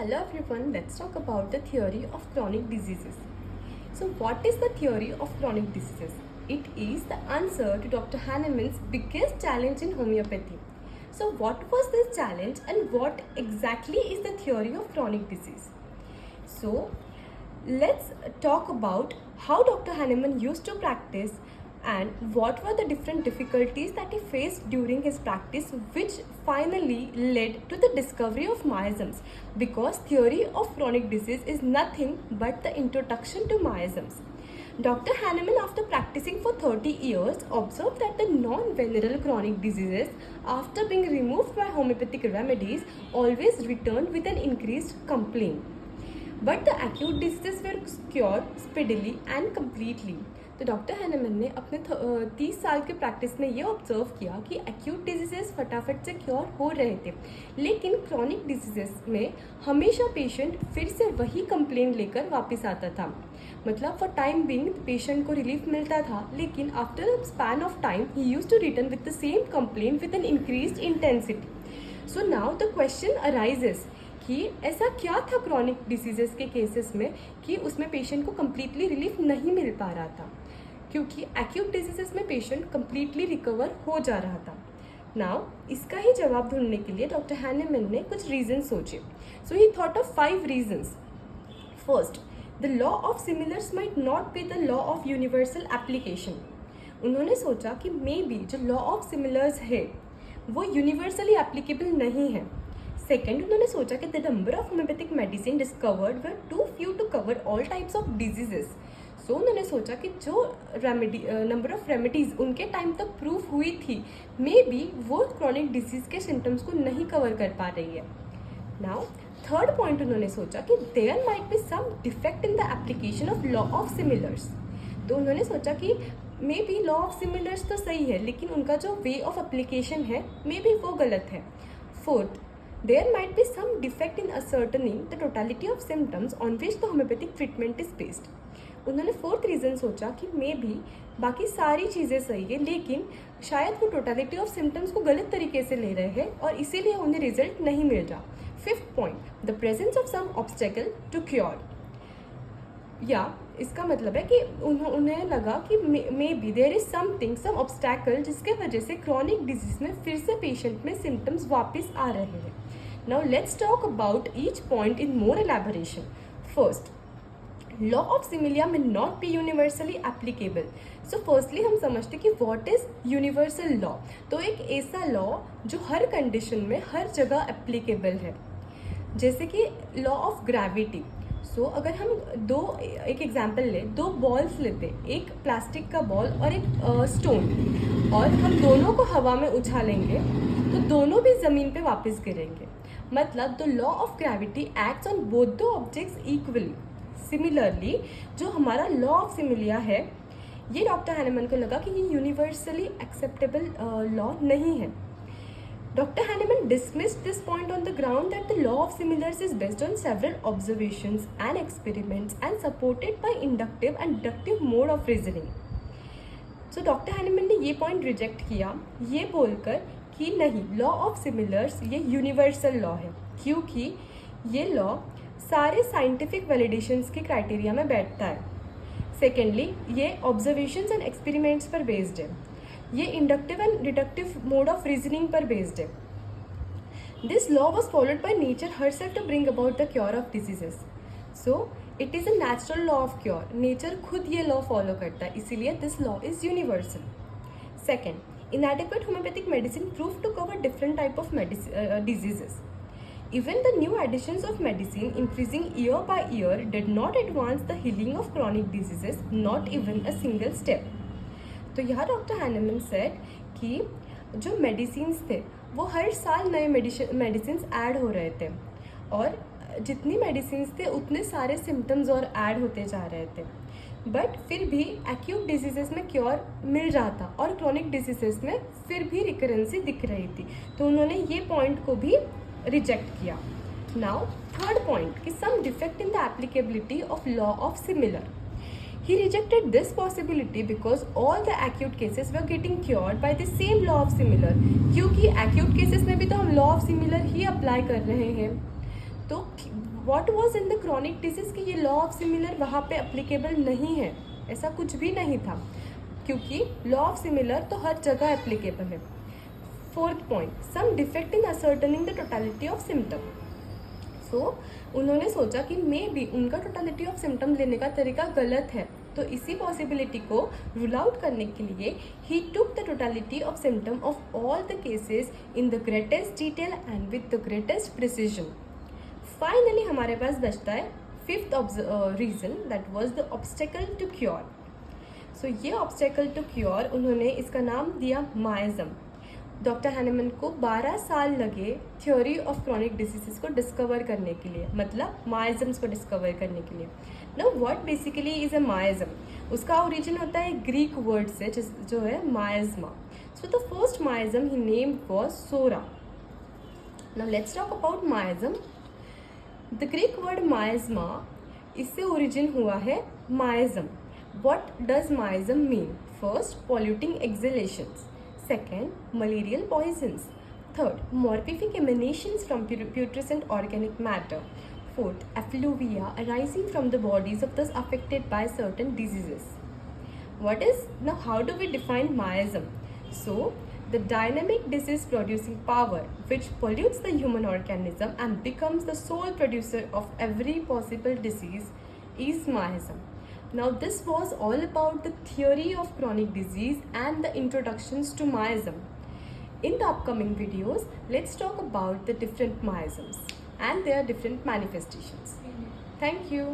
Hello everyone, let's talk about the theory of chronic diseases. So what is the theory of chronic diseases? It is the answer to Dr. Hahnemann's biggest challenge in homeopathy. So what was this challenge and what exactly is the theory of chronic disease? So let's talk about how Dr. Hahnemann used to practice and what were the different difficulties that he faced during his practice, which finally led to the discovery of miasms, because theory of chronic disease is nothing but the introduction to miasms. Dr. Hahnemann, after practicing for 30 years, observed that the non-venereal chronic diseases, after being removed by homeopathic remedies, always returned with an increased complaint. But the acute diseases were cured speedily and completely. तो doctor Hahnemann ने अपने 30 साल के practice में ये observe किया कि acute diseases फटाफट से क्योर हो रहे थे, लेकिन क्रॉनिक डिजीजेस में हमेशा पेशेंट फिर से वही कंप्लेन लेकर वापस आता था. मतलब फॉर टाइम बिंग पेशेंट को रिलीफ मिलता था, लेकिन after a span of time he used to return with the same complain with an increased intensity. So now the question arises कि ऐसा क्या था क्रॉनिक डिसीजेस के केसेस में कि उसमें पेशेंट को कम्प्लीटली रिलीफ नहीं मिल पा रहा था, क्योंकि एक्यूट डिजीजेस में पेशेंट कम्प्लीटली रिकवर हो जा रहा था. नाउ इसका ही जवाब ढूंढने के लिए डॉक्टर हैनेमन ने कुछ रीजन सोचे. So he thought of 5 reasons. First, the law of similars might not be the law of universal application. उन्होंने सोचा कि मे बी जो लॉ ऑफ सिमिलर्स है वो यूनिवर्सली एप्लीकेबल नहीं है. सेकेंड, उन्होंने सोचा कि the number of homeopathic medicine discovered were too few to cover all types of diseases. So उन्होंने सोचा कि जो नंबर ऑफ रेमेडीज उनके टाइम तक प्रूफ हुई थी, मे बी वो क्रॉनिक डिजीज के सिम्टम्स को नहीं कवर कर पा रही है. नाउ थर्ड पॉइंट, उन्होंने सोचा कि there might be some defect in the application of law of similars. तो उन्होंने सोचा कि may be law of similars तो सही है, लेकिन उनका जो वे ऑफ एप्लीकेशन है मे बी वो गलत है. Fourth, there might be some defect in ascertaining the totality of symptoms on which the homeopathic treatment is based. उन्होंने फोर्थ रीज़न सोचा कि मे बी बाकी सारी चीज़ें सही है, लेकिन शायद वो टोटलिटी ऑफ सिम्टम्स को गलत तरीके से ले रहे हैं और इसीलिए उन्हें रिजल्ट नहीं मिल रहा. Fifth point, the presence of some obstacle to cure. या इसका मतलब है कि उन्हें लगा कि may be there is something, some obstacle, जिसके वजह से क्रॉनिक डिजीज में फिर से पेशेंट में सिम्टम्स वापस आ रहे हैं. Now let's talk about each point in more elaboration. First, law of similia may not be universally applicable. So firstly हम समझते कि व्हाट इज यूनिवर्सल लॉ. तो एक ऐसा लॉ जो हर कंडीशन में हर जगह एप्लीकेबल है, जैसे कि लॉ ऑफ ग्रेविटी. सो अगर हम एक एग्जाम्पल ले, 2 बॉल्स लेते, एक प्लास्टिक का बॉल और एक स्टोन, और हम दोनों को हवा में उछालेंगे तो दोनों भी ज़मीन पे वापस गिरेंगे. मतलब the law of gravity acts on both the objects equally. Similarly जो हमारा लॉ ऑफ सिमिलिया है, ये डॉक्टर हैनेमन को लगा कि ये यूनिवर्सली एक्सेप्टेबल लॉ नहीं है. Dr. Hahnemann dismissed this point on the ground that the law of similars is based on several observations and experiments and supported by inductive and deductive mode of reasoning. So Dr. Hahnemann ने ये point reject किया, ये बोलकर कि नहीं, law of similars ये universal law है, क्योंकि ये law सारे scientific validations के criteria में बैठता है. Secondly, ये observations and experiments पर based है. ये inductive and deductive mode of reasoning पर बेस्ड है. This law was followed by nature herself to bring about the cure of diseases. So it is a natural law of cure. Nature खुद ये law follow करता है, इसीलिए this law is universal. Second, inadequate homeopathic medicine proved to cover different type of diseases. Even the new additions of medicine increasing year by year did not advance the healing of chronic diseases, not even a single step. तो यहाँ doctor Hahnemann said कि जो medicines थे वो हर साल नए medicines add हो रहे थे, और जितनी मेडिसिन्स थे उतने सारे सिम्टम्स और ऐड होते जा रहे थे, बट फिर भी एक्यूट डिजीजेस में क्योर मिल रहा था और क्रॉनिक डिजीजेस में फिर भी रिकरेंसी दिख रही थी. तो उन्होंने ये पॉइंट को भी रिजेक्ट किया. नाउ थर्ड पॉइंट कि some defect in the applicability of law of similar. He rejected this possibility because all the acute cases were getting cured by the same law of similar. क्योंकि acute cases में भी तो हम law of similar he apply कर रहे हैं, तो what was in the chronic disease कि ये लॉ ऑफ सिमिलर वहाँ पे अप्लीकेबल नहीं है, ऐसा कुछ भी नहीं था, क्योंकि लॉ ऑफ सिमिलर तो हर जगह एप्लीकेबल है. Fourth point, some defect in ascertaining the totality of symptom. So उन्होंने सोचा कि मे बी उनका टोटलिटी ऑफ सिम्टम लेने का तरीका गलत है, तो इसी पॉसिबिलिटी को रूल आउट करने के लिए he took the totality of symptom of all the cases in the greatest detail and with the greatest precision. Finally हमारे पास बचता है fifth reason, that was the obstacle to cure. So ये obstacle to cure, उन्होंने इसका नाम दिया माइज्म. Doctor Hahnemann को 12 साल लगे थ्योरी ऑफ क्रॉनिक डिजीजेस को डिस्कवर करने के लिए, मतलब माइज्म्स को डिस्कवर करने के लिए. Now what basically is a miasm? उसका ओरिजिन होता है ग्रीक वर्ड से, जो है miasma. So the first miasm he named was psora. Now let's talk about miasm. The Greek word miasma, इससे ओरिजिन हुआ है miasm. What does miasm mean? First, polluting exhalations. Second, malarial poisons. Third, morphic emanations from putrescent organic matter. Fourth, effluvia arising from the bodies of those affected by certain diseases. Now how do we define miasm? So, the dynamic disease producing power which pollutes the human organism and becomes the sole producer of every possible disease is miasm. Now this was all about the theory of chronic disease and the introductions to miasm. In the upcoming videos, let's talk about the different miasms and their different manifestations. Thank you.